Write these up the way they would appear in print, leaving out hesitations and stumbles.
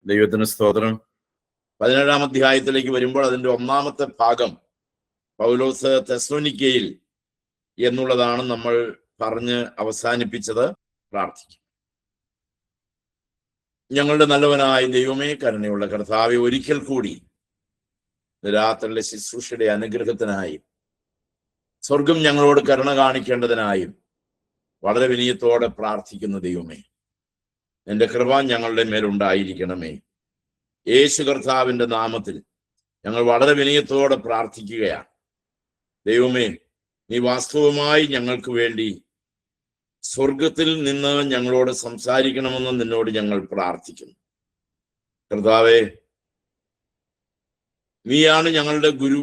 ദൈവത്തിന് സ്തോത്രം. 17-ാം അധ്യായത്തിലേക്ക് വരുമ്പോൾ അതിന്റെ 1-ാമത്തെ ഭാഗം പൗലോസ് തെസ്സലോനിക്കയിൽ എന്നുള്ളതാണ് നമ്മൾ പറഞ്ഞ് അവസാനിപ്പിച്ചത്. പ്രാർത്ഥിക്കും. ഞങ്ങളുടെ നല്ലവനായ ദൈവമേ, കരുണയുള്ള കർത്താവെ, ഒരിക്കൽ കൂടി രാത്രിയിലെ ശുശ്രൂഷയുടെ അനുഗ്രഹത്തിനായും സ്വർഗം ഞങ്ങളോട് കരുണ കാണിക്കേണ്ടതിനായും വളരെ വിനയത്തോടെ പ്രാർത്ഥിക്കുന്ന ദൈവമേ, നിന്റെ കൃപ ഞങ്ങളുടെ മേലുണ്ടായിരിക്കണമേ. യേശു കർത്താവിന്റെ നാമത്തിൽ ഞങ്ങൾ വളരെ വിനയത്തോടെ പ്രാർത്ഥിക്കുകയാണ്. ദൈവമേ, നീ വാസ്തവമായി ഞങ്ങൾക്ക് വേണ്ടി സ്വർഗത്തിൽ നിന്ന് ഞങ്ങളോട് സംസാരിക്കണമെന്ന് നിന്നോട് ഞങ്ങൾ പ്രാർത്ഥിക്കുന്നു. കർത്താവേ, നീയാണ് ഞങ്ങളുടെ ഗുരു.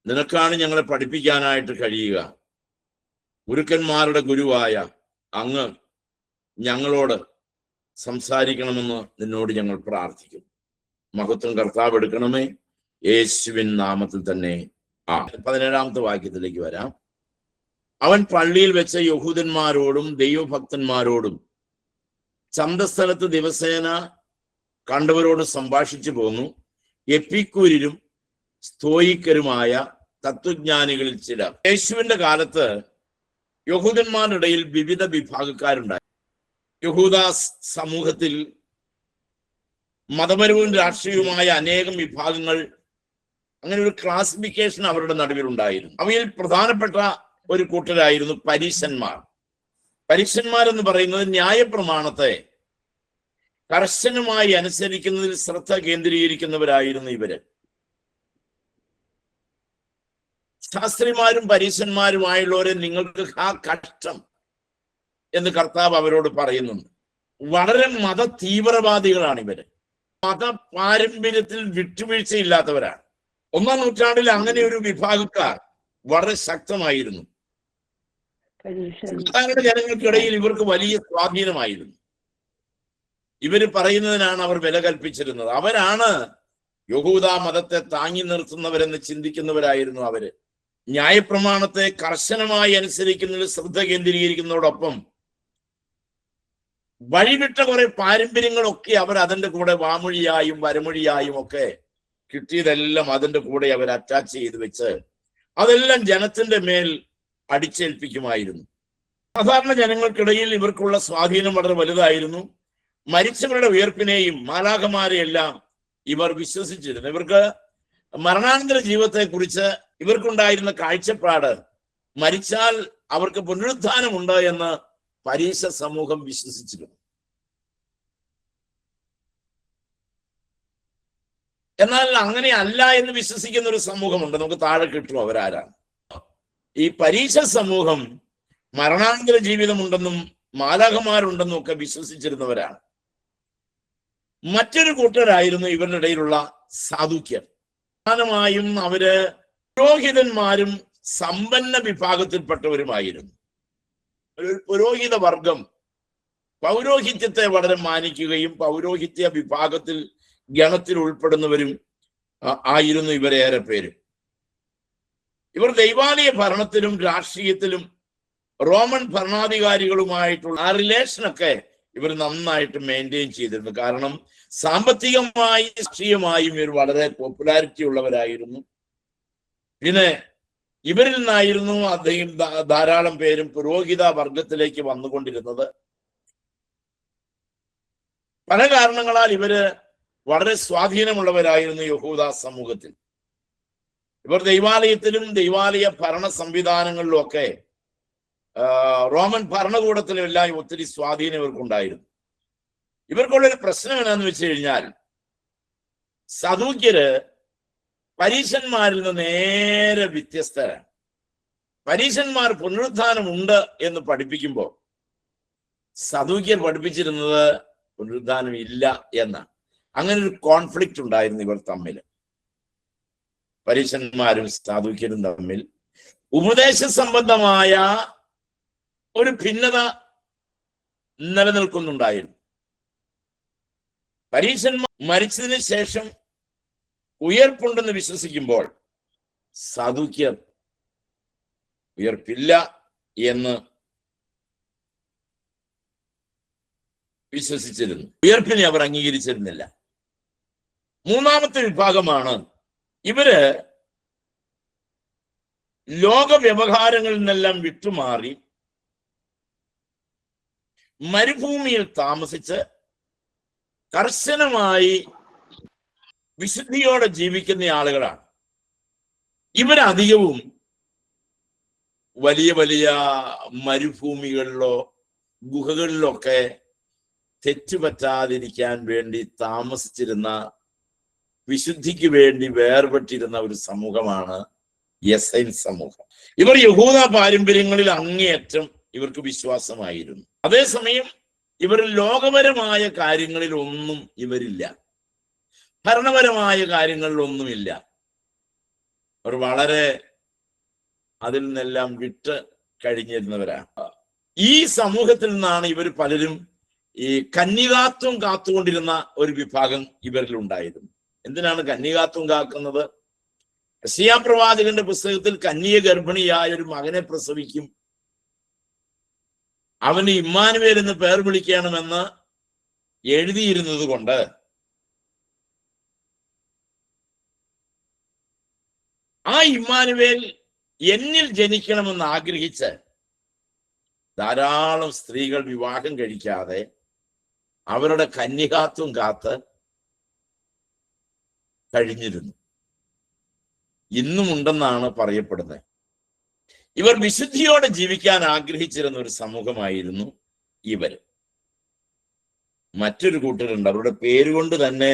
നിനക്കാണ് ഞങ്ങളെ പഠിപ്പിക്കാനായിട്ട് കഴിയുക. ഗുരുക്കന്മാരുടെ ഗുരുവായ അങ്ങ് ഞങ്ങളോട് സംസാരിക്കണമെന്ന് നിന്നോട് ഞങ്ങൾ പ്രാർത്ഥിക്കുന്നു. മഹത്വം കർത്താവ് എടുക്കണമേ, യേശുവിൻ നാമത്തിൽ തന്നെ. 17-ാമത്തെ വാക്യത്തിലേക്ക് വരാം. അവൻ പള്ളിയിൽ വെച്ച യഹൂദന്മാരോടും ദൈവഭക്തന്മാരോടും ചന്തസ്ഥലത്ത് ദിവസേന കണ്ടവരോട് സംഭാഷിച്ചു പോന്നു. എപ്പിക്കൂര്യരും സ്തോയിക്കരുമായ തത്വജ്ഞാനികളിൽ ചിലർ. യേശുവിന്റെ കാലത്ത് യഹൂദന്മാരുടെ ഇടയിൽ വിവിധ വിഭാഗക്കാരുണ്ടായി. യഹൂദ സമൂഹത്തിൽ മതപരവും രാഷ്ട്രീയവുമായ അനേകം വിഭാഗങ്ങൾ, അങ്ങനെ ഒരു ക്ലാസിഫിക്കേഷൻ അവരുടെ നടുവിലുണ്ടായിരുന്നു. അവയിൽ പ്രധാനപ്പെട്ട ഒരു കൂട്ടരായിരുന്നു പരീശന്മാർ. പരീശന്മാരെന്ന് പറയുന്നത് ന്യായപ്രമാണത്തെ കർശനമായി അനുസരിക്കുന്നതിൽ ശ്രദ്ധ കേന്ദ്രീകരിക്കുന്നവരായിരുന്നു ഇവര്. ശാസ്ത്രിമാരും പരീശന്മാരുമായുള്ളവരെ നിങ്ങൾക്ക് ആ കഷ്ടം എന്ന് കർത്താവ് അവരോട് പറയുന്നുണ്ട്. വളരെ മത തീവ്രവാദികളാണ് ഇവര്. മത പാരമ്പര്യത്തിൽ വിട്ടുവീഴ്ചയില്ലാത്തവരാണ്. 1-ാം നൂറ്റാണ്ടിൽ അങ്ങനെ ഒരു വിഭാഗക്കാർ വളരെ ശക്തമായിരുന്നു. സാധാരണ ജനങ്ങൾക്കിടയിൽ ഇവർക്ക് വലിയ സ്വാധീനമായിരുന്നു. ഇവര് പറയുന്നതിനാണ് അവർ വില കൽപ്പിച്ചിരുന്നത്. അവരാണ് യഹൂദ മതത്തെ താങ്ങി നിർത്തുന്നവരെന്ന് ചിന്തിക്കുന്നവരായിരുന്നു അവര്. ന്യായപ്രമാണത്തെ കർശനമായി അനുസരിക്കുന്നതിൽ ശ്രദ്ധ കേന്ദ്രീകരിക്കുന്നതോടൊപ്പം വഴിവിട്ട കുറെ പാരമ്പര്യങ്ങളൊക്കെ അവർ അതിൻ്റെ കൂടെ വാമൊഴിയായും വരമൊഴിയായും ഒക്കെ കിട്ടിയതെല്ലാം അതിൻ്റെ കൂടെ അവർ അറ്റാച്ച് ചെയ്ത് വെച്ച് അതെല്ലാം ജനത്തിന്റെ മേൽ അടിച്ചേൽപ്പിക്കുമായിരുന്നു. സാധാരണ ജനങ്ങൾക്കിടയിൽ ഇവർക്കുള്ള സ്വാധീനം വളരെ വലുതായിരുന്നു. മരിച്ചവരുടെ ഉയർപ്പിനെയും മാലാഖമാരെയെല്ലാം ഇവർ വിശ്വസിച്ചിരുന്നു. ഇവർക്ക് മരണാനന്തര ജീവിതത്തെ കുറിച്ച് ഇവർക്കുണ്ടായിരുന്ന കാഴ്ചപ്പാട് മരിച്ചാൽ അവർക്ക് പുനരുത്ഥാനമുണ്ട് എന്ന് പരീശ സമൂഹം വിശ്വസിച്ചിരുന്നു. എന്നാൽ അങ്ങനെ അല്ല എന്ന് വിശ്വസിക്കുന്ന ഒരു സമൂഹമുണ്ട്. നമുക്ക് താഴെ കിട്ടും അവരാരാണ്. ഈ പരീശ സമൂഹം മരണാനന്തര ജീവിതമുണ്ടെന്നും മാലാഖമാരുണ്ടെന്നും ഒക്കെ വിശ്വസിച്ചിരുന്നവരാണ്. മറ്റൊരു കൂട്ടരായിരുന്നു ഇവരുടെ ഇടയിലുള്ള സാധുക്യർ. പ്രധാനമായും അവര് പുരോഹിതന്മാരും സമ്പന്ന വിഭാഗത്തിൽപ്പെട്ടവരുമായിരുന്നു. ഒരു പുരോഹിത വർഗം പൗരോഹിത്യത്തെ വളരെ മാനിക്കുകയും പൗരോഹിത്യ വിഭാഗത്തിൽ ഗണത്തിൽ ഉൾപ്പെടുന്നവരും ആയിരുന്നു ഇവരേറെ പേര്. ഇവർ ദൈവാലയ ഭരണത്തിലും രാഷ്ട്രീയത്തിലും റോമൻ ഭരണാധികാരികളുമായിട്ടുള്ള ആ റിലേഷനൊക്കെ ഇവർ നന്നായിട്ട് മെയിൻറ്റെയിൻ ചെയ്തിരുന്നു. കാരണം സാമ്പത്തികമായും രാഷ്ട്രീയമായും ഇവർ വളരെ പോപ്പുലാരിറ്റി ഉള്ളവരായിരുന്നു. പിന്നെ ഇവരിൽ നിന്നായിരുന്നു അദ്ദേഹം ധാരാളം പേരും പുരോഹിത വർഗത്തിലേക്ക് വന്നുകൊണ്ടിരുന്നത്. പല കാരണങ്ങളാൽ ഇവര് വളരെ സ്വാധീനമുള്ളവരായിരുന്നു യഹൂദ സമൂഹത്തിൽ. ഇവർ ദൈവാലയത്തിലും ദൈവാലയ ഭരണ സംവിധാനങ്ങളിലും ഒക്കെ റോമൻ ഭരണകൂടത്തിലും എല്ലാം ഒത്തിരി സ്വാധീനം ഇവർക്കുണ്ടായിരുന്നു. ഇവർക്കുള്ളൊരു പ്രശ്നം എന്താണെന്ന് വെച്ച് കഴിഞ്ഞാൽ, സദൂക്യര് പരീശന്മാരിൽ നിന്ന് നേരെ വ്യത്യസ്തരാണ്. പരീശന്മാർ പുനരുത്ഥാനമുണ്ട് എന്ന് പഠിപ്പിക്കുമ്പോൾ സദൂക്യർ പഠിപ്പിച്ചിരുന്നത് പുനരുത്ഥാനം ഇല്ല എന്നാണ്. അങ്ങനെ ഒരു കോൺഫ്ലിക്റ്റ് ഉണ്ടായിരുന്നു ഇവർ തമ്മിൽ, പരീശന്മാരും സദൂക്യരും തമ്മിൽ. ഉപദേശ സംബന്ധമായ ഒരു ഭിന്നത നിലനിൽക്കുന്നുണ്ടായിരുന്നു. പരീശന്മാർ മരിച്ചതിന് ശേഷം ഉയർപ്പുണ്ടെന്ന് വിശ്വസിക്കുമ്പോൾ സദൂക്യർ ഉയർപ്പില്ല എന്ന് വിശ്വസിച്ചിരുന്നു. ഉയർപ്പിനെ അവർ അംഗീകരിച്ചിരുന്നില്ല. മൂന്നാമത്തെ വിഭാഗമാണ് ഇവര് ലോക വ്യവഹാരങ്ങളിൽ നിന്നെല്ലാം വിട്ടുമാറി മരുഭൂമിയിൽ താമസിച്ച് കർശനമായി വിശുദ്ധിയോടെ ജീവിക്കുന്ന ആളുകളാണ്. ഇവരധികവും വലിയ വലിയ മരുഭൂമികളിലോ ഗുഹകളിലൊക്കെ തെറ്റുപറ്റാതിരിക്കാൻ വേണ്ടി താമസിച്ചിരുന്ന, വിശുദ്ധിക്ക് വേണ്ടി വേർപെട്ടിരുന്ന ഒരു സമൂഹമാണ് എസൈൻ സമൂഹം. ഇവർ യഹൂദ പാരമ്പര്യങ്ങളിൽ അങ്ങേയറ്റം ഇവർക്ക് വിശ്വാസമായിരുന്നു. അതേസമയം ഇവർ ലോകപരമായ കാര്യങ്ങളിൽ ഒന്നും ഇവരില്ല, ഭരണപരമായ കാര്യങ്ങളിലൊന്നുമില്ല. അവർ വളരെ അതിൽ നിന്നെല്ലാം വിട്ട് കഴിഞ്ഞിരുന്നവരാണ്. ഈ സമൂഹത്തിൽ നിന്നാണ് ഇവർ പലരും ഈ കന്യകാത്വം കാത്തുകൊണ്ടിരുന്ന ഒരു വിഭാഗം ഇവരിൽ ഉണ്ടായിരുന്നു. എന്തിനാണ് കന്യകാത്വം കാക്കുന്നത്? യെശയ്യാ പ്രവാചകന്റെ പുസ്തകത്തിൽ കന്യക ഗർഭിണിയായ ഒരു മകനെ പ്രസവിക്കും, അവന് ഇമ്മാനുവേൽ എന്ന് പേർ വിളിക്കണമെന്ന് എഴുതിയിരുന്നത് കൊണ്ട് ആ ഇമ്മാനുവേൽ എന്നിൽ ജനിക്കണമെന്ന് ആഗ്രഹിച്ച് ധാരാളം സ്ത്രീകൾ വിവാഹം കഴിക്കാതെ അവരുടെ കന്യകാത്വം കാത്ത് കഴിഞ്ഞിരുന്നു. ഇന്നും ഉണ്ടെന്നാണ് പറയപ്പെടുന്നത്. ഇവർ വിശുദ്ധിയോടെ ജീവിക്കാൻ ആഗ്രഹിച്ചിരുന്ന ഒരു സമൂഹമായിരുന്നു ഇവർ. മറ്റൊരു കൂട്ടരുണ്ട്, അവരുടെ പേരുകൊണ്ട് തന്നെ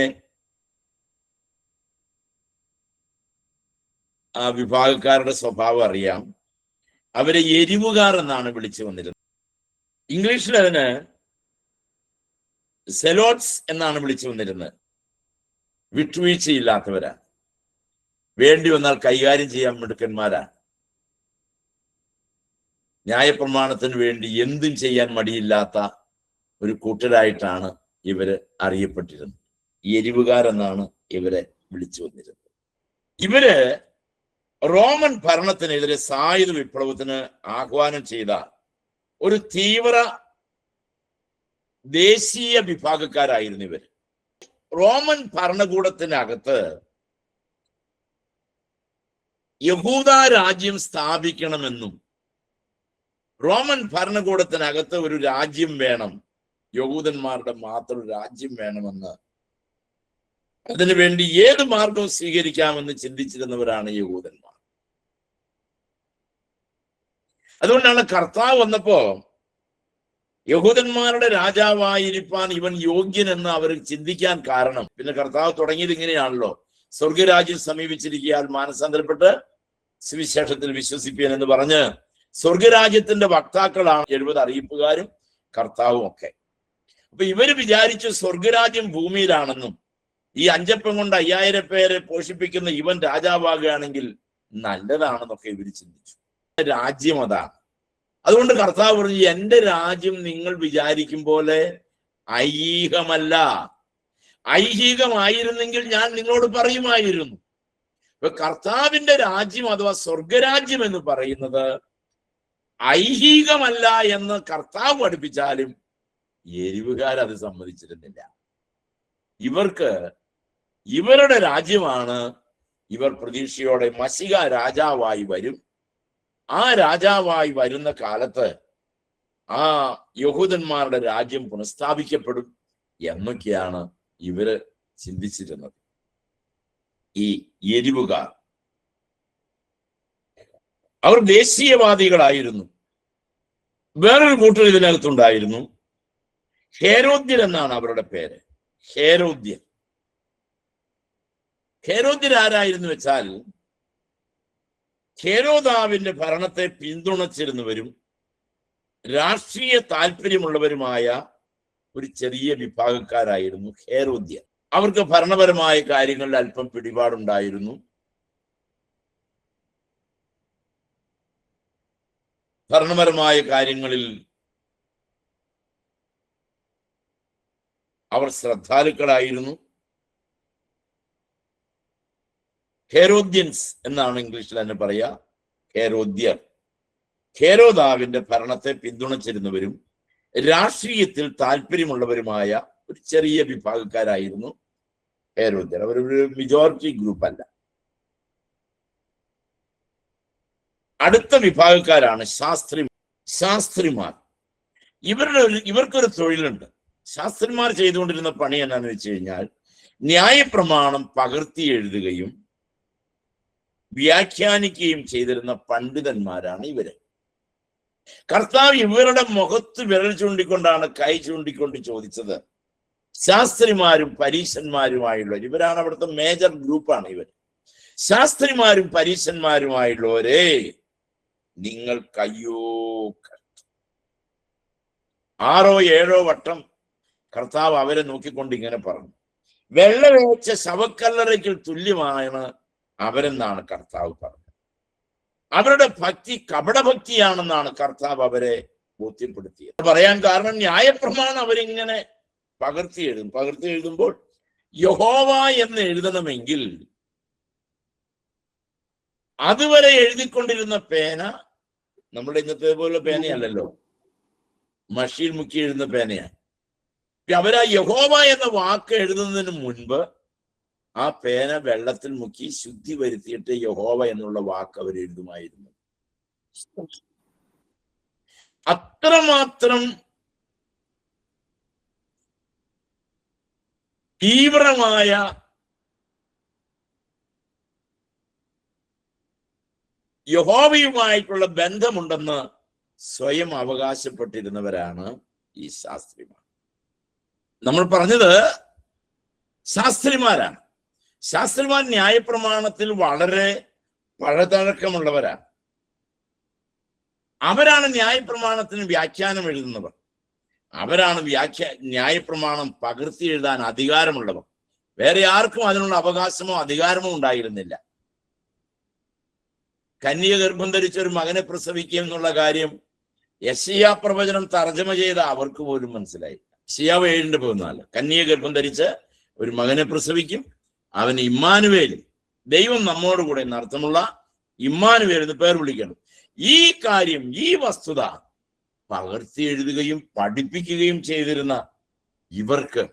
ആ വിഭാഗക്കാരുടെ സ്വഭാവം അറിയാം. അവരെ എരിവുകാർ എന്നാണ് വിളിച്ചു വന്നിരുന്നത്. ഇംഗ്ലീഷിൽ അതിന് സെലോട്സ് എന്നാണ് വിളിച്ചു വന്നിരുന്നത്. വിട്ടുവീഴ്ചയില്ലാത്തവരാണ്, വേണ്ടി വന്നാൽ കൈകാര്യം ചെയ്യാൻ മിടുക്കന്മാരാണ്, ന്യായപ്രമാണത്തിന് വേണ്ടി എന്തും ചെയ്യാൻ മടിയില്ലാത്ത ഒരു കൂട്ടരായിട്ടാണ് ഇവര് അറിയപ്പെട്ടിരുന്നത്. എരിവുകാരെന്നാണ് ഇവരെ വിളിച്ചു വന്നിരുന്നത്. ഇവര് റോമൻ ഭരണത്തിനെതിരെ സായുധ വിപ്ലവത്തിന് ആഹ്വാനം ചെയ്ത ഒരു തീവ്ര ദേശീയ വിഭാഗക്കാരായിരുന്നു ഇവര്. റോമൻ ഭരണകൂടത്തിനകത്ത് യഹൂദ രാജ്യം സ്ഥാപിക്കണമെന്നും റോമൻ ഭരണകൂടത്തിനകത്ത് ഒരു രാജ്യം വേണം, യഹൂദന്മാരുടെ മാത്രം രാജ്യം വേണമെന്ന്, അതിനുവേണ്ടി ഏത് മാർഗവും സ്വീകരിക്കാമെന്ന് ചിന്തിച്ചിരുന്നവരാണ് യഹൂദന്മാർ. അതുകൊണ്ടാണ് കർത്താവ് വന്നപ്പോ യഹൂദന്മാരുടെ രാജാവായിരിക്കാൻ ഇവൻ യോഗ്യൻ എന്ന് അവർ ചിന്തിക്കാൻ കാരണം, പിന്നെ കർത്താവ് തുടങ്ങിയത് ഇങ്ങനെയാണല്ലോ, സ്വർഗരാജ്യം സമീപിച്ചിരിക്കാൻ മാനസാന്തരപ്പെട്ട് സുവിശേഷത്തിൽ വിശ്വസിപ്പിക്കാൻ എന്ന് പറഞ്ഞ് സ്വർഗരാജ്യത്തിന്റെ വക്താക്കളാണ് 70 അറിയിപ്പുകാരും കർത്താവും ഒക്കെ. അപ്പൊ ഇവര് വിചാരിച്ചു സ്വർഗരാജ്യം ഭൂമിയിലാണെന്നും ഈ അഞ്ചപ്പം കൊണ്ട് 5000 പേരെ പോഷിപ്പിക്കുന്ന ഇവൻ രാജാവാകുകയാണെങ്കിൽ നല്ലതാണെന്നൊക്കെ ഇവർ ചിന്തിച്ചു. രാജ്യം അതാണ്. അതുകൊണ്ട് കർത്താവ് പറഞ്ഞു, എന്റെ രാജ്യം നിങ്ങൾ വിചാരിക്കും പോലെ ഐഹികമല്ല. ഐഹികമായിരുന്നെങ്കിൽ ഞാൻ നിങ്ങളോട് പറയുമായിരുന്നു. ഇപ്പൊ കർത്താവിന്റെ രാജ്യം അഥവാ സ്വർഗരാജ്യം എന്ന് പറയുന്നത് ഐഹികമല്ല എന്ന് കർത്താവ് പഠിപ്പിച്ചാലും എരിവുകാരത് സമ്മതിച്ചിരുന്നില്ല. ഇവർക്ക് ഇവരുടെ രാജ്യമാണ്. ഇവർ പ്രതീക്ഷയോടെ മശിഹ രാജാവായി വരും, ആ രാജാവായി വരുന്ന കാലത്ത് ആ യഹൂദന്മാരുടെ രാജ്യം പുനഃസ്ഥാപിക്കപ്പെടും എന്നൊക്കെയാണ് ഇവര് ചിന്തിച്ചിരുന്നത്. ഈ എരിവുകാർ അവർ ദേശീയവാദികളായിരുന്നു. വേറൊരു കൂട്ടർ ഇതിനകത്തുണ്ടായിരുന്നു, ഹേരോദ്യർ എന്നാണ് അവരുടെ പേര്. ഹേരോദ്യർ ആരായിരുന്നു വെച്ചാൽ ഹേരോദാവിന്റെ ഭരണത്തെ പിന്തുണച്ചിരുന്നവരും രാഷ്ട്രീയ താല്പര്യമുള്ളവരുമായ ഒരു ചെറിയ വിഭാഗക്കാരായിരുന്നു ഹേരോദ്യർ. അവർക്ക് ഭരണപരമായ കാര്യങ്ങളിൽ അല്പം പിടിപാടുണ്ടായിരുന്നു. ഭരണപരമായ കാര്യങ്ങളിൽ അവർ ശ്രദ്ധാലുക്കളായിരുന്നു. ഹേരോദ്യൻസ് എന്നാണ് ഇംഗ്ലീഷിൽ തന്നെ പറയാ, ഹേരോദ്യർ. ഹേരോദാവിന്റെ ഭരണത്തെ പിന്തുണച്ചിരുന്നവരും രാഷ്ട്രീയത്തിൽ താല്പര്യമുള്ളവരുമായ ഒരു ചെറിയ വിഭാഗക്കാരായിരുന്നു ഹേരോദ്യർ. അവരൊരു മെജോറിറ്റി ഗ്രൂപ്പ് അല്ല. അടുത്ത വിഭാഗക്കാരാണ് ശാസ്ത്രിമാർ. ഇവർക്കൊരു തൊഴിലുണ്ട്. ശാസ്ത്രിമാർ ചെയ്തുകൊണ്ടിരുന്ന പണി എന്നാന്ന് വെച്ച് കഴിഞ്ഞാൽ ന്യായപ്രമാണം പകർത്തി എഴുതുകയും വ്യാഖ്യാനിക്കുകയും ചെയ്തിരുന്ന പണ്ഡിതന്മാരാണ് ഇവര്. കർത്താവ് ഇവരുടെ മുഖത്ത് വിരൽ ചൂണ്ടിക്കൊണ്ടാണ് കൈ ചൂണ്ടിക്കൊണ്ട് ചോദിച്ചത്. ശാസ്ത്രിമാരും പരീശന്മാരുമായുള്ളവർ, ഇവരാണ് അവിടുത്തെ മേജർ ഗ്രൂപ്പാണ് ഇവർ. ശാസ്ത്രിമാരും പരീശന്മാരുമായുള്ളവരെ നിങ്ങൾ കയ്യോ 6-7 വട്ടം കർത്താവ് അവരെ നോക്കിക്കൊണ്ട് ഇങ്ങനെ പറഞ്ഞു. വെള്ളവേച്ച ശവക്കല്ലറയ്ക്ക് തുല്യമാണ് അവരെന്നാണ് കർത്താവ് പറഞ്ഞത്. അവരുടെ ഭക്തി കപടഭക്തിയാണെന്നാണ് കർത്താവ് അവരെ ബോധ്യപ്പെടുത്തിയത്. പറയാൻ കാരണം ന്യായപ്രമാണം അവരിങ്ങനെ പകർത്തി എഴുതുമ്പോൾ യഹോവ എന്ന് എഴുതണമെങ്കിൽ അതുവരെ എഴുതിക്കൊണ്ടിരുന്ന പേന നമ്മുടെ ഇന്നത്തെ പോലെ പേനയല്ലല്ലോ, മഷിയിൽ മുക്കി എഴുതുന്ന പേനയാണ്. അവരാ യഹോവ എന്ന വാക്ക് എഴുതുന്നതിന് മുൻപ് ആ പേന വെള്ളത്തിൽ മുക്കി ശുദ്ധി വരുത്തിയിട്ട് യഹോവ എന്നുള്ള വാക്ക് അവർ എഴുതുമായിരുന്നു. അത്രമാത്രം തീവ്രമായ യഹോവയുമായിട്ടുള്ള ബന്ധമുണ്ടെന്ന് സ്വയം അവകാശപ്പെട്ടിരുന്നവരാണ് ഈ ശാസ്ത്രിമാർ. നമ്മൾ പറഞ്ഞത് ശാസ്ത്രിമാരാണ്. ശാസ്ത്രിമാർ ന്യായപ്രമാണത്തിൽ വളരെ പഴതഴക്കമുള്ളവരാണ്. അവരാണ് ന്യായപ്രമാണത്തിന് വ്യാഖ്യാനം എഴുതുന്നവർ. അവരാണ് ന്യായപ്രമാണം പകർത്തി എഴുതാൻ അധികാരമുള്ളവർ. വേറെ ആർക്കും അതിനുള്ള അവകാശമോ അധികാരമോ ഉണ്ടായിരുന്നില്ല. കന്യക ഗർഭം ധരിച്ച ഒരു മകനെ പ്രസവിക്കുക എന്നുള്ള കാര്യം യെശയ്യാ പ്രവചനം തർജ്ജമ ചെയ്ത അവർക്ക് പോലും മനസ്സിലായി. യെശയ്യാവ് 7:14 കന്യക ഗർഭം ധരിച്ച് ഒരു മകനെ പ്രസവിക്കും, അവന് ഇമ്മാനുവേൽ, ദൈവം നമ്മോട് കൂടെ എന്നർത്ഥമുള്ള ഇമ്മാനുവേൽ എന്ന് പേർ വിളിക്കണം. ഈ കാര്യം, ഈ വസ്തുത പകർത്തി എഴുതുകയും പഠിപ്പിക്കുകയും ചെയ്തിരുന്ന ഇവർക്ക്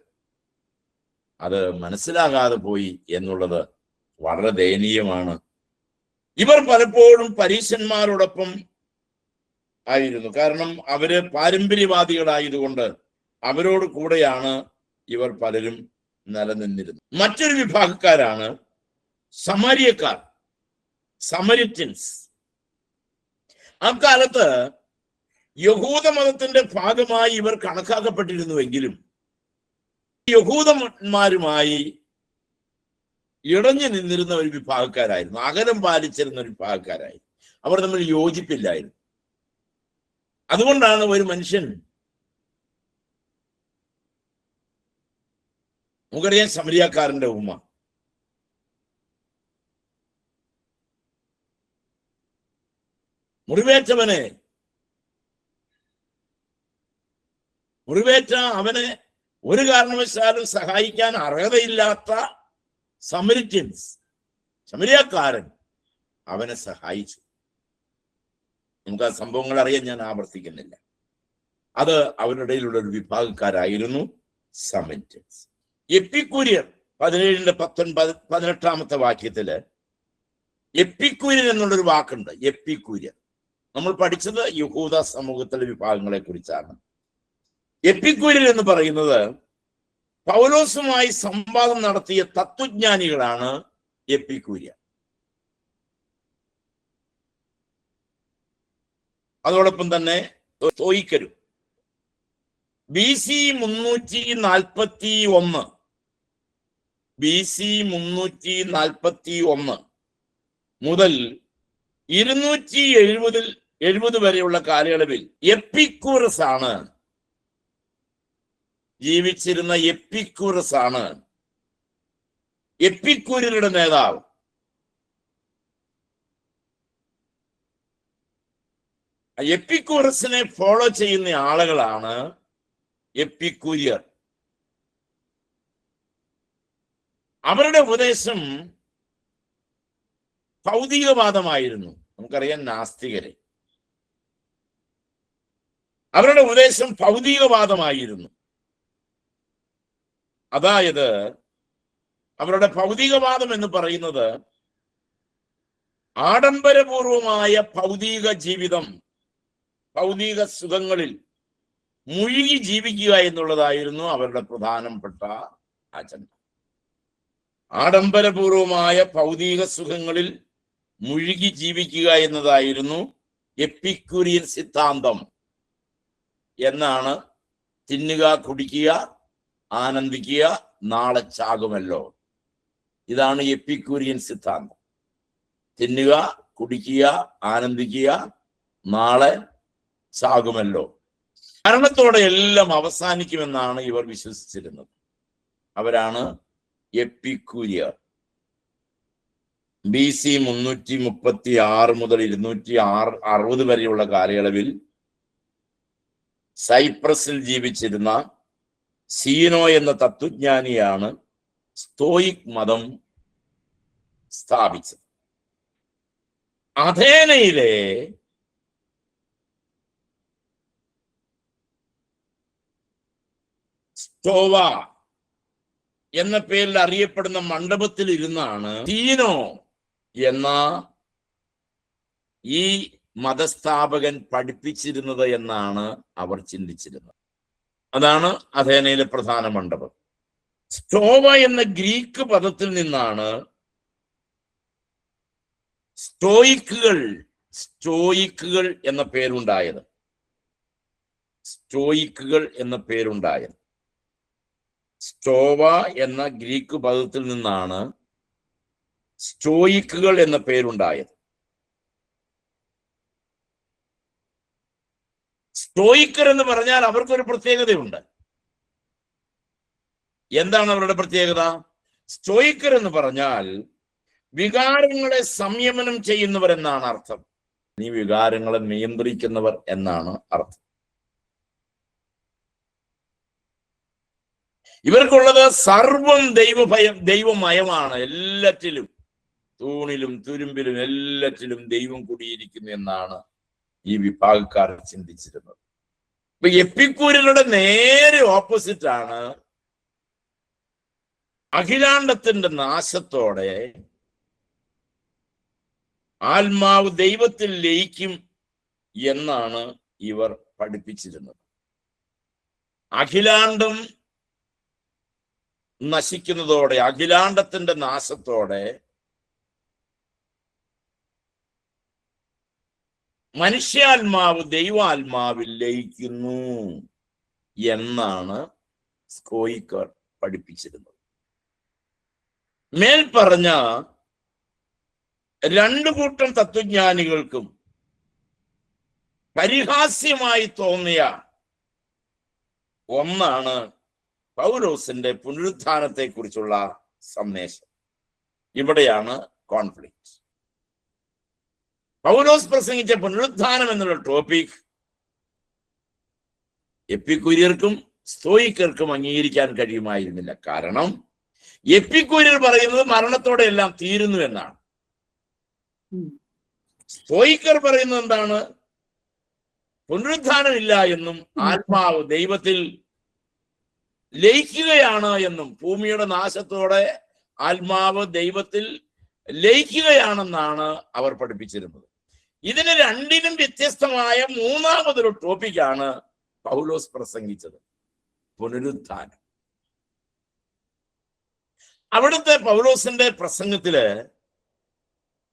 അത് മനസ്സിലാകാതെ പോയി എന്നുള്ളത് വളരെ ദയനീയമാണ്. ഇവർ പലപ്പോഴും പരീശന്മാരോടൊപ്പം ആയിരുന്നു. കാരണം അവര് പാരമ്പര്യവാദികളായതുകൊണ്ട് അവരോട് കൂടെയാണ് ഇവർ പലരും നിലനിന്നിരുന്നത്. മറ്റൊരു വിഭാഗക്കാരാണ് സമരിയക്കാർ, സമരിറ്റൻസ്. അക്കാലത്ത് യഹൂദ മതത്തിന്റെ ഭാഗമായി ഇവർ കണക്കാക്കപ്പെട്ടിരുന്നുവെങ്കിലും യഹൂദന്മാരുമായി ഇടഞ്ഞു നിന്നിരുന്ന ഒരു വിഭാഗക്കാരായിരുന്നു, അകലം പാലിച്ചിരുന്ന ഒരു വിഭാഗക്കാരായിരുന്നു. അവർ തമ്മിൽ യോജിപ്പില്ലായിരുന്നു. അതുകൊണ്ടാണ് ഒരു മനുഷ്യൻ, നമുക്കറിയാം സമരിയാക്കാരന്റെ ഉമ്മ, മുറിവേറ്റ അവനെ ഒരു കാരണവശാലും സഹായിക്കാൻ അർഹതയില്ലാത്ത സമരിയാക്കാരൻ അവനെ സഹായിച്ചു. നമുക്ക് ആ സംഭവങ്ങൾ അറിയാൻ ഞാൻ ആവർത്തിക്കുന്നില്ല. അത് അവരുടെ ഇടയിലുള്ള ഒരു വിഭാഗക്കാരായിരുന്നു സമരിറ്റൻസ്. എപ്പിക്കൂര്യർ 17-18 വാക്യത്തില് എപ്പിക്കൂര്യർ എന്നുള്ളൊരു വാക്കുണ്ട്. എപ്പിക്കൂര്യർ നമ്മൾ പഠിച്ചത് യഹൂദ സമൂഹത്തിലെ വിഭാഗങ്ങളെ കുറിച്ചാണ്. എപ്പിക്കൂര്യർ എന്ന് പറയുന്നത് പൗലോസുമായി സംവാദം നടത്തിയ തത്വജ്ഞാനികളാണ് എപ്പിക്കൂര്യർ. അതോടൊപ്പം തന്നെ സ്തോയിക്കരും. BC 341 മുതൽ 270 വരെയുള്ള കാലയളവിൽ എപ്പിക്കൂറസ് ആണ് ജീവിച്ചിരുന്ന. എപ്പിക്കൂറസ് ആണ് എപ്പിക്കൂര്യരുടെ നേതാവ്. എപ്പിക്കൂറസിനെ ഫോളോ ചെയ്യുന്ന ആളുകളാണ് എപ്പിക്കൂര്യർ. അവരുടെ ഉപദേശം ഭൗതികവാദമായിരുന്നു. നമുക്കറിയാം നാസ്തികരെ. അവരുടെ ഉപദേശം ഭൗതികവാദമായിരുന്നു. അതായത് അവരുടെ ഭൗതികവാദം എന്ന് പറയുന്നത് ആഡംബരപൂർവമായ ഭൗതിക ജീവിതം, ഭൗതിക സുഖങ്ങളിൽ മുഴുകി ജീവിക്കുക എന്നുള്ളതായിരുന്നു അവരുടെ പ്രധാനപ്പെട്ട അജണ്ട. ആഡംബരപൂർവമായ ഭൗതിക സുഖങ്ങളിൽ മുഴുകി ജീവിക്കുക എന്നതായിരുന്നു എപ്പിക്യൂരിയൻ സിദ്ധാന്തം. എന്നാണ് തിന്നുക, കുടിക്കുക, ആനന്ദിക്കുക, നാളെ ചാകുമല്ലോ. ഇതാണ് എപ്പിക്യൂരിയൻ സിദ്ധാന്തം. തിന്നുക, കുടിക്കുക, ആനന്ദിക്കുക, നാളെ ചാകുമല്ലോ. മരണത്തോടെ എല്ലാം അവസാനിക്കുമെന്നാണ് ഇവർ വിശ്വസിച്ചിരുന്നത്. അവരാണ് എപ്പിക്യൂരിയർ. BC 336 മുതൽ 260 വരെയുള്ള കാലയളവിൽ സൈപ്രസിൽ ജീവിച്ചിരുന്ന സീനോ എന്ന തത്വജ്ഞാനിയാണ് സ്തോയിക് മതം സ്ഥാപിച്ചത്. അഥേനയിലെ സ്റ്റോവ എന്ന പേരിൽ അറിയപ്പെടുന്ന മണ്ഡപത്തിൽ ഇരുന്നാണ് സീനോ എന്ന ഈ മതസ്ഥാപകൻ പഠിപ്പിച്ചിരുന്നത് എന്നാണ് അവർ ചിന്തിച്ചിരുന്നത്. അതാണ് അഥേനയിലെ പ്രധാന മണ്ഡപം. സ്റ്റോവ എന്ന ഗ്രീക്ക് പദത്തിൽ നിന്നാണ് സ്റ്റോയിക്കുകൾ എന്ന പേരുണ്ടായത്. സ്റ്റോയിക്കുകൾ എന്ന പേരുണ്ടായത്. സ്റ്റോവ എന്ന ഗ്രീക്ക് പദത്തിൽ നിന്നാണ് സ്റ്റോയിക്കുകൾ എന്ന പേരുണ്ടായത്. സ്റ്റോയിക്കർ എന്ന് പറഞ്ഞാൽ അവർക്കൊരു പ്രത്യേകതയുണ്ട്. എന്താണ് അവരുടെ പ്രത്യേകത? സ്റ്റോയിക്കർ എന്ന് പറഞ്ഞാൽ വികാരങ്ങളെ സംയമനം ചെയ്യുന്നവർ എന്നാണ് അർത്ഥം. ഈ വികാരങ്ങളെ നിയന്ത്രിക്കുന്നവർ എന്നാണ് അർത്ഥം. ഇവർക്കുള്ളത് സർവം ദൈവമയമാണ്. എല്ലാറ്റിലും, തൂണിലും തുരുമ്പിലും എല്ലാറ്റിലും ദൈവം കുടിയിരിക്കുന്നു എന്നാണ് ഈ വിഭാഗക്കാർ ചിന്തിച്ചിരുന്നത്. ഇപ്പൊ എപ്പിക്കൂരുകളുടെ നേരെ ഓപ്പോസിറ്റ് ആണ് അഖിലാണ്ടത്തിന്റെ നാശത്തോടെ ആത്മാവ് ദൈവത്തിൽ ലയിക്കും എന്നാണ് ഇവർ പഠിപ്പിച്ചിരുന്നത്. അഖിലാണ്ടം നശിക്കുന്നതോടെ, അഖിലാണ്ടത്തിന്റെ നാശത്തോടെ മനുഷ്യാത്മാവ് ദൈവാത്മാവിൽ ലയിക്കുന്നു എന്നാണ് സ്റ്റോയിക്കർ പഠിപ്പിച്ചിരുന്നത്. മേൽ പറഞ്ഞ രണ്ടു കൂട്ടം തത്വജ്ഞാനികൾക്കും പരിഹാസ്യമായി തോന്നിയ ഒന്നാണ് പൗലോസിന്റെ പുനരുത്ഥാനത്തെ കുറിച്ചുള്ള സന്ദേശം. ഇവിടെയാണ് കോൺഫ്ലിക്റ്റ്. പൗലോസ് പ്രസംഗിച്ച പുനരുത്ഥാനം എന്നുള്ള ടോപ്പിക് എപ്പിക്കൂര്യർക്കും സ്റ്റോയിക്കർക്കും അംഗീകരിക്കാൻ കഴിയുമായിരുന്നില്ല. കാരണം എപ്പിക്കൂര്യർ പറയുന്നത് മരണത്തോടെ എല്ലാം തീരുന്നു എന്നാണ്. സ്റ്റോയിക്കർ പറയുന്നത് എന്താണ്? പുനരുത്ഥാനം ഇല്ല എന്നും ആത്മാവ് ദൈവത്തിൽ ലയിക്കുകയാണ് എന്നും, ഭൂമിയുടെ നാശത്തോടെ ആത്മാവ് ദൈവത്തിൽ ലയിക്കുകയാണെന്നാണ് അവർ പഠിപ്പിച്ചിരുന്നത്. ഇതിന് രണ്ടിനും വ്യത്യസ്തമായ മൂന്നാമതൊരു ടോപ്പിക്കാണ് പൗലോസ് പ്രസംഗിച്ചത്, പുനരുത്ഥാനം. അവിടുത്തെ പൗലോസിന്റെ പ്രസംഗത്തില്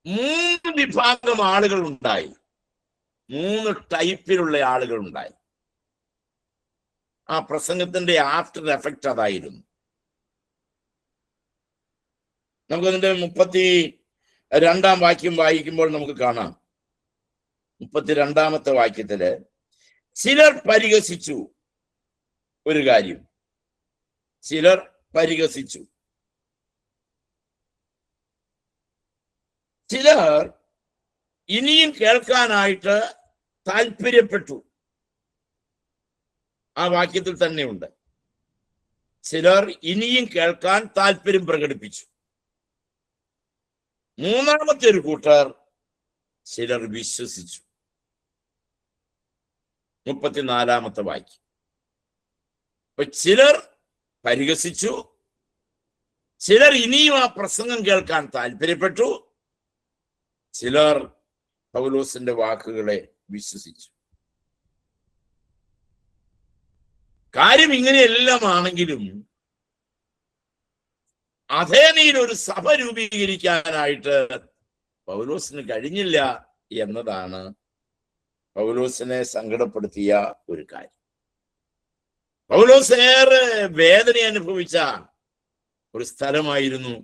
3 വിഭാഗം ആളുകൾ ഉണ്ടായി. 3 ടൈപ്പിലുള്ള ആളുകൾ ഉണ്ടായി. ആ പ്രസംഗത്തിന്റെ ആഫ്റ്റർ എഫക്റ്റ് അതായിരുന്നു. നമുക്കതിന്റെ 32-ാം വാക്യം വായിക്കുമ്പോൾ നമുക്ക് കാണാം. 32-ാമത്തെ വാക്യത്തില് ചിലർ പരിഹസിച്ചു ഒരു കാര്യം. ചിലർ പരിഹസിച്ചു. ചിലർ ഇനിയും കേൾക്കാനായിട്ട് താല്പര്യപ്പെട്ടു. ആ വാക്യത്തിൽ തന്നെയുണ്ട്. ചിലർ ഇനിയും കേൾക്കാൻ താല്പര്യം പ്രകടിപ്പിച്ചു. മൂന്നാമത്തെ ഒരു കൂട്ടർ ചിലർ വിശ്വസിച്ചു. 34 വാക്യം. അപ്പൊ ചിലർ പരിഹസിച്ചു, ചിലർ ഇനിയും ആ പ്രസംഗം കേൾക്കാൻ താല്പര്യപ്പെട്ടു, ചിലർ പൗലോസിന്റെ വാക്കുകളെ വിശ്വസിച്ചു. കാര്യം ഇങ്ങനെയെല്ലാം ആണെങ്കിലും അഥേനയിൽ ഒരു സഭ രൂപീകരിക്കാനായിട്ട് പൗലോസിന് കഴിഞ്ഞില്ല എന്നതാണ് പൗലോസിനെ സങ്കടപ്പെടുത്തിയ ഒരു കാര്യം. പൗലോസ് ഏറെ വേദന അനുഭവിച്ച ഒരു സ്ഥലമായിരുന്നു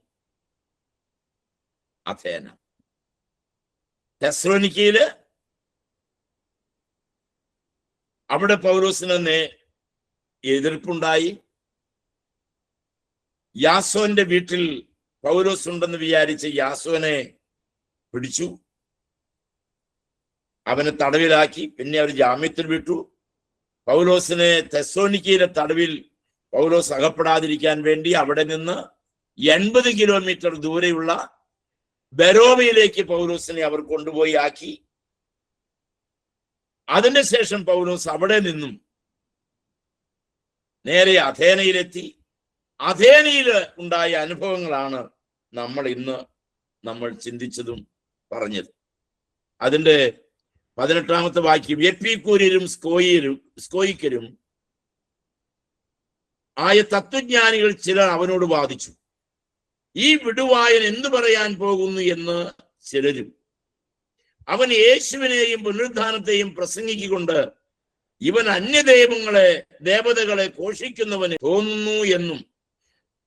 അഥേന. തെസ്സലോനിക്കയില് അവിടെ പൗലോസിന് എതിർപ്പുണ്ടായി. യാസോന്റെ വീട്ടിൽ പൗലോസ് ഉണ്ടെന്ന് വിചാരിച്ച് യാസോനെ പിടിച്ചു, അവനെ തടവിലാക്കി. പിന്നെ അവർ ജാമ്യത്തിൽ വിട്ടു. പൗലോസിനെ തെസ്സലോനിക്കയിലെ തടവിൽ പൗലോസ് അകപ്പെടാതിരിക്കാൻ വേണ്ടി അവിടെ നിന്ന് 80 കിലോമീറ്റർ ദൂരെയുള്ള ബെരോവയിലേക്ക് പൗലോസിനെ അവർ കൊണ്ടുപോയി ആക്കി. അതിന്റെ ശേഷം പൗലോസ് അവിടെ നിന്നും നേരെ അഥേനയിലെത്തി. അഥേനയിൽ ഉണ്ടായ അനുഭവങ്ങളാണ് നമ്മൾ ചിന്തിച്ചതും പറഞ്ഞത്. അതിന്റെ 18 വാക്യം, എപ്പിക്കൂര്യരും സ്കോയിക്കരും ആയ തത്വജ്ഞാനികൾ ചിലർ അവനോട് വാദിച്ചു, ഈ വിടുവായൻ എന്തു പറയാൻ പോകുന്നു എന്ന് ചിലരും. അവൻ യേശുവിനെയും പുനരുദ്ധാനത്തെയും പ്രസംഗിക്കൊണ്ട് ഇവൻ ദേവതകളെ ഘോഷിക്കുന്നവന് തോന്നുന്നു എന്നും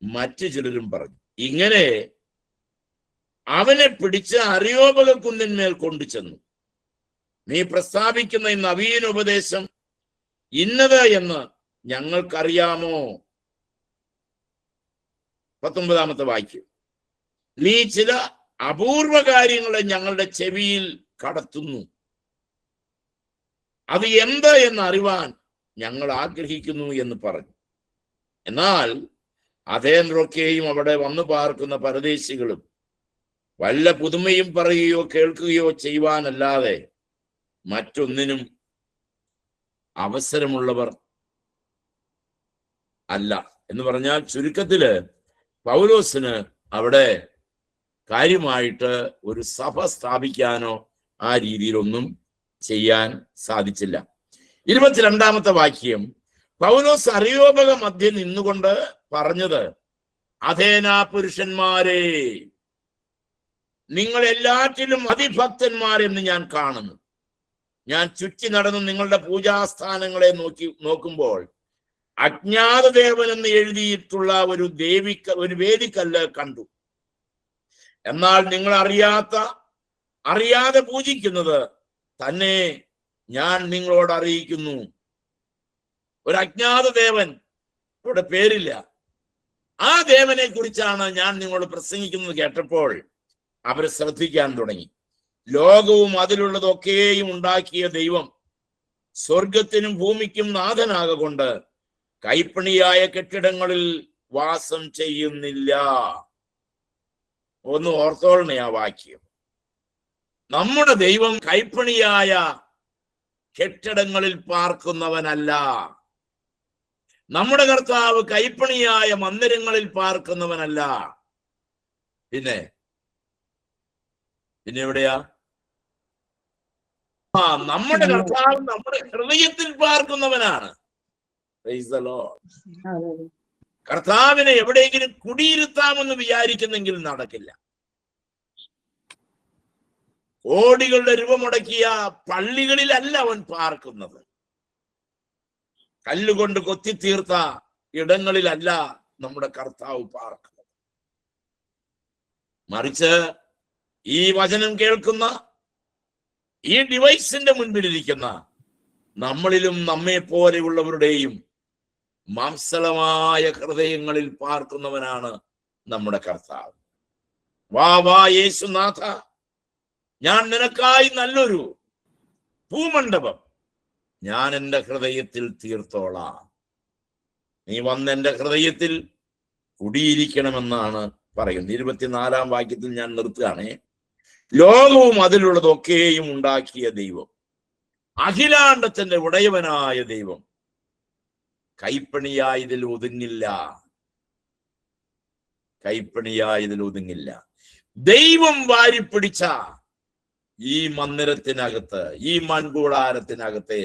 മറ്റു ചിലരും പറഞ്ഞു. ഇങ്ങനെ അവനെ പിടിച്ച് അരിയോപഗ കുന്നിന്മേൽ കൊണ്ടുചെന്നു, നീ പ്രസ്താവിക്കുന്ന ഈ നവീന ഉപദേശം ഇന്നത് എന്ന് ഞങ്ങൾക്കറിയാമോ? 19 വാക്യം, നീ ചില അപൂർവ കാര്യങ്ങളെ ഞങ്ങളുടെ ചെവിയിൽ കടത്തുന്നു, അത് എന്ത് എന്ന് അറിവാൻ ഞങ്ങൾ ആഗ്രഹിക്കുന്നു എന്ന് പറഞ്ഞു. എന്നാൽ അഥേനരൊക്കെയും അവിടെ വന്നു പാർക്കുന്ന പരദേശികളും വല്ല പുതുമയും പറയുകയോ കേൾക്കുകയോ ചെയ്യുവാനല്ലാതെ മറ്റൊന്നിനും അവസരമുള്ളവർ അല്ല. എന്ന് പറഞ്ഞാൽ ചുരുക്കത്തില് പൗലോസിന് അവിടെ കാര്യമായിട്ട് ഒരു സഭ സ്ഥാപിക്കാനോ ആ രീതിയിലൊന്നും ചെയ്യാൻ സാധിച്ചില്ല. 22 വാക്യം, പൗലോസ് അരിയോപഗ മധ്യം നിന്നുകൊണ്ട് പറഞ്ഞത്, അഥേനാ പുരുഷന്മാരെ, നിങ്ങൾ എല്ലാറ്റിലും അതിഭക്തന്മാരെന്ന് ഞാൻ കാണുന്നു. ഞാൻ ചുറ്റി നടന്ന് നിങ്ങളുടെ പൂജാസ്ഥാനങ്ങളെ നോക്കുമ്പോൾ അജ്ഞാത ദേവൻ എന്ന് എഴുതിയിട്ടുള്ള ഒരു വേദിക്കല്ല് കണ്ടു. എന്നാൽ നിങ്ങൾ അറിയാതെ പൂജിക്കുന്നത് തന്നെ ഞാൻ നിങ്ങളോട് അറിയിക്കുന്നു. ഒരു അജ്ഞാത ദേവൻ, ഇവിടെ പേരില്ല, ആ ദേവനെ കുറിച്ചാണ് ഞാൻ നിങ്ങളോട് പ്രസംഗിക്കുന്നത് കേട്ടപ്പോൾ അവർ ശ്രദ്ധിക്കാൻ തുടങ്ങി. ലോകവും അതിലുള്ളതൊക്കെയും ഉണ്ടാക്കിയ ദൈവം സ്വർഗത്തിനും ഭൂമിക്കും നാഥനാകൊണ്ട് കൈപ്പണിയായ കെട്ടിടങ്ങളിൽ വാസം ചെയ്യുന്നില്ല. ഒന്ന് ഓർത്തോളണേ ആ വാക്യം. നമ്മുടെ ദൈവം കൈപ്പണിയായ കെട്ടിടങ്ങളിൽ പാർക്കുന്നവനല്ല. നമ്മുടെ കർത്താവ് കൈപ്പണിയായ മന്ദിരങ്ങളിൽ പാർക്കുന്നവനല്ല. പിന്നെ എവിടെയാ? നമ്മുടെ കർത്താവ് നമ്മുടെ ഹൃദയത്തിൽ പാർക്കുന്നവനാണ്. കർത്താവിനെ എവിടെയെങ്കിലും കുടിയിരുത്താമെന്ന് വിചാരിക്കുന്നെങ്കിൽ നടക്കില്ല. കോടികളുടെ രൂപ മുടക്കിയ പള്ളികളിലല്ല അവൻ പാർക്കുന്നത്. കല്ലുകൊണ്ട് കൊത്തിത്തീർത്ത ഇടങ്ങളിലല്ല നമ്മുടെ കർത്താവ് പാർക്കുന്നത്. മറിച്ച് ഈ വചനം കേൾക്കുന്ന, ഈ ഡിവൈസിന്റെ മുൻപിലിരിക്കുന്ന നമ്മളിലും നമ്മെ പോലെയുള്ളവരുടെയും മാംസളമായ ഹൃദയങ്ങളിൽ പാർക്കുന്നവനാണ് നമ്മുടെ കർത്താവ്. വാ യേശുനാഥ, ഞാൻ നിനക്കായി നല്ലൊരു ഭൂമണ്ഡപം ഞാൻ എൻ്റെ ഹൃദയത്തിൽ തീർത്തോളാം. നീ വന്ന് എൻ്റെ ഹൃദയത്തിൽ കുടിയിരിക്കണമെന്നാണ് പറയുന്നത്. 24 വാക്യത്തിൽ ഞാൻ നിർത്തുകയാണേ. ലോകവും അതിലുള്ളതൊക്കെയും ഉണ്ടാക്കിയ ദൈവം അഖിലാണ്ടത്തിന്റെ ഉടയവനായ ദൈവം കൈപ്പണിയായതിൽ ഒതുങ്ങില്ല. കൈപ്പണിയായതിൽ ഒതുങ്ങില്ല. ദൈവം വാരിപ്പിടിച്ച ഈ മന്ദിരത്തിനകത്ത്, ഈ മൺകൂടാരത്തിനകത്തെ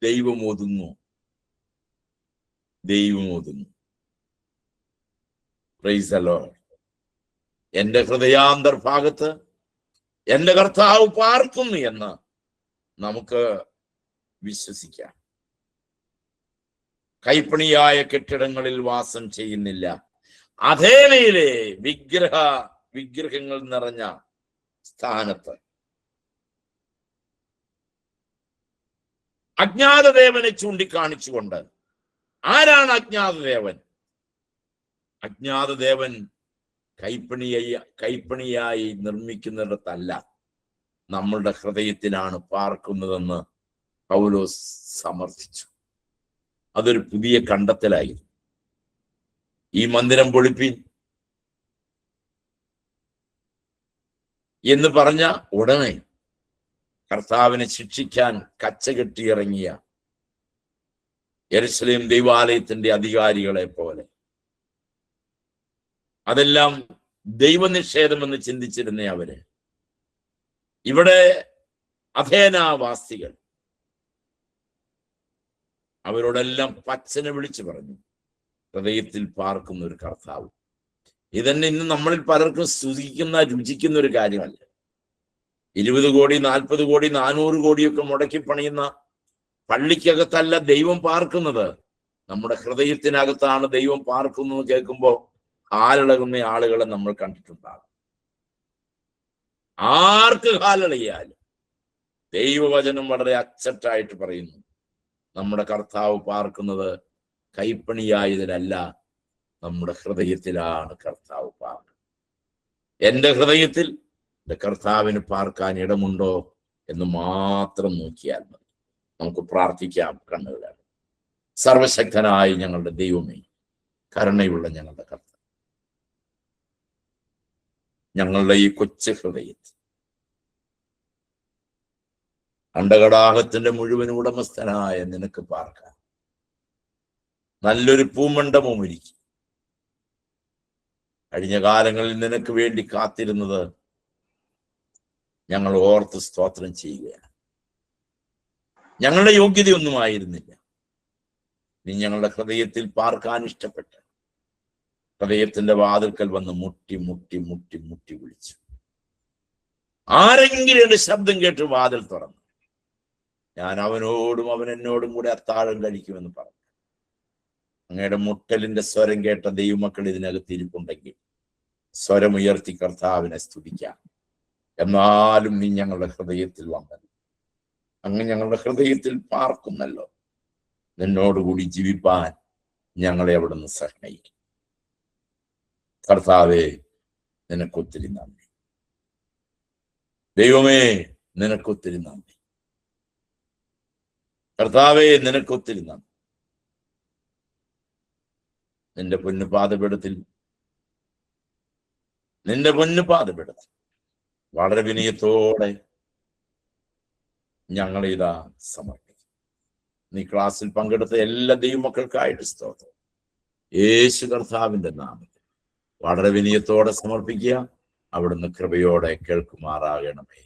ദൈവം ഒതുങ്ങും. ദൈവം ഒതുങ്ങും. Praise the Lord. എന്റെ ഹൃദയാന്തർഭാഗത്ത് എന്റെ കർത്താവ് പാർക്കുന്നു എന്ന് നമുക്ക് വിശ്വസിക്കാം. കൈപ്പണിയായ കെട്ടിടങ്ങളിൽ വാസം ചെയ്യുന്നില്ല. അഥേനയിലെ വിഗ്രഹങ്ങൾ നിറഞ്ഞ സ്ഥാനത്ത് അജ്ഞാതദേവനെ ചൂണ്ടിക്കാണിച്ചുകൊണ്ട്, ആരാണ് അജ്ഞാതദേവൻ? അജ്ഞാതദേവൻ കൈപ്പണിയായി നിർമ്മിക്കുന്നിടത്തല്ല, നമ്മളുടെ ഹൃദയത്തിലാണ് പാർക്കുന്നതെന്ന് പൗലോസ് സമർത്ഥിച്ചു. അതൊരു പുതിയ കണ്ടെത്തലായിരുന്നു. ഈ മന്ദിരം പൊളിപ്പീൻ എന്ന് പറഞ്ഞ ഉടനെ കർത്താവിനെ ശിക്ഷിക്കാൻ കച്ചകെട്ടിയിറങ്ങിയ യെരുശലേം ദൈവാലയത്തിന്റെ അധികാരികളെ പോലെ അതെല്ലാം ദൈവനിഷേധമെന്ന് ചിന്തിച്ചിരുന്ന അവര് ഇവിടെ അഥേനാവാസികൾ അവരോടെല്ലാം പച്ചനെ വിളിച്ചു പറഞ്ഞു, ഹൃദയത്തിൽ പാർക്കുന്ന ഒരു കർത്താവ്. ഇതന്നെ ഇന്ന് നമ്മളിൽ പലർക്കും സ്തുതിക്കുന്ന രുചിക്കുന്ന ഒരു കാര്യമല്ല. 20 കോടി 40 കോടി 400 കോടിയൊക്കെ മുടക്കി പണിയുന്ന പള്ളിക്കകത്തല്ല ദൈവം പാർക്കുന്നത്, നമ്മുടെ ഹൃദയത്തിനകത്താണ് ദൈവം പാർക്കുന്നത്. കേൾക്കുമ്പോൾ കാലിളകുന്ന ആളുകളെ നമ്മൾ കണ്ടിട്ടുണ്ടാകും. ആർക്ക് കാലിളകിയാലും ദൈവവചനം വളരെ അച്ചട്ടായിട്ട് പറയുന്നു, നമ്മുടെ കർത്താവ് പാർക്കുന്നത് കൈപ്പണിയായതിലല്ല, നമ്മുടെ ഹൃദയത്തിലാണ് കർത്താവ് പാർക്കുന്നത്. എന്റെ ഹൃദയത്തിൽ എന്റെ കർത്താവിന് പാർക്കാൻ ഇടമുണ്ടോ എന്ന് മാത്രം നോക്കിയാൽ മതി. നമുക്ക് പ്രാർത്ഥിക്കാം. കണ്ണുകളാണ്. സർവശക്തനായ ഞങ്ങളുടെ ദൈവമേ, കരുണയുള്ള ഞങ്ങളുടെ കർത്താവ്, ഞങ്ങളുടെ ഈ കൊച്ചു ഹൃദയത്തിൽ അണ്ടകടാഹത്തിന്റെ മുഴുവൻ ഉടമസ്ഥനായ നിനക്ക് പാർക്കാൻ നല്ലൊരു പൂമണ്ഡപം ഒരുക്കി. കഴിഞ്ഞ കാലങ്ങളിൽ നിനക്ക് വേണ്ടി കാത്തിരുന്നത് ഞങ്ങൾ ഓർത്ത് സ്തോത്രം ചെയ്യുകയാണ്. ഞങ്ങളുടെ യോഗ്യതയൊന്നും ആയിരുന്നില്ല, നീ ഞങ്ങളുടെ ഹൃദയത്തിൽ പാർക്കാൻ ഇഷ്ടപ്പെട്ട ഹൃദയത്തിന്റെ വാതിൽക്കൽ വന്ന് മുട്ടി മുട്ടി മുട്ടി മുട്ടി വിളിച്ചു. ആരെങ്കിലും എന്റെ ശബ്ദം കേട്ട് വാതിൽ തുറന്നു, ഞാൻ അവനോടും അവൻ എന്നോടും കൂടെ അത്താഴം കഴിക്കുമെന്ന് പറഞ്ഞു. അങ്ങയുടെ മുട്ടലിന്റെ സ്വരം കേട്ട ദൈവമക്കൾ ഇതിനകത്ത് ഇരിപ്പുണ്ടെങ്കിൽ സ്വരമുയർത്തി കർത്താവിനെ സ്തുതിക്കാം. എന്നാലും നീ ഞങ്ങളുടെ ഹൃദയത്തിൽ വന്നല്ലോ, അങ്ങ് ഞങ്ങളുടെ ഹൃദയത്തിൽ പാർക്കുന്നല്ലോ. നിന്നോടുകൂടി ജീവിപ്പാൻ ഞങ്ങളെ അവിടുന്ന് സഹായിക്കും. കർത്താവേ, നിനക്കൊത്തിരി നന്ദി. ദൈവമേ, നിനക്കൊത്തിരി നന്ദി. കർത്താവേ, നിനക്കൊത്തിരി നന്ദി. നിന്റെ പൊന്നു പാദപീഠത്തിൽ വളരെ വിനയത്തോടെ ഞങ്ങളിതാ സമർപ്പിക്കും. നീ ക്ലാസ്സിൽ പങ്കെടുത്ത എല്ലാ ദൈവമക്കൾക്കായിട്ട് സ്തോത്രം. യേശു കർത്താവിന്റെ നാമത്തിൽ വളരെ വിനയത്തോടെ സമർപ്പിക്കുക. അവിടുന്ന് കൃപയോടെ കേൾക്കുമാറാകണമേ.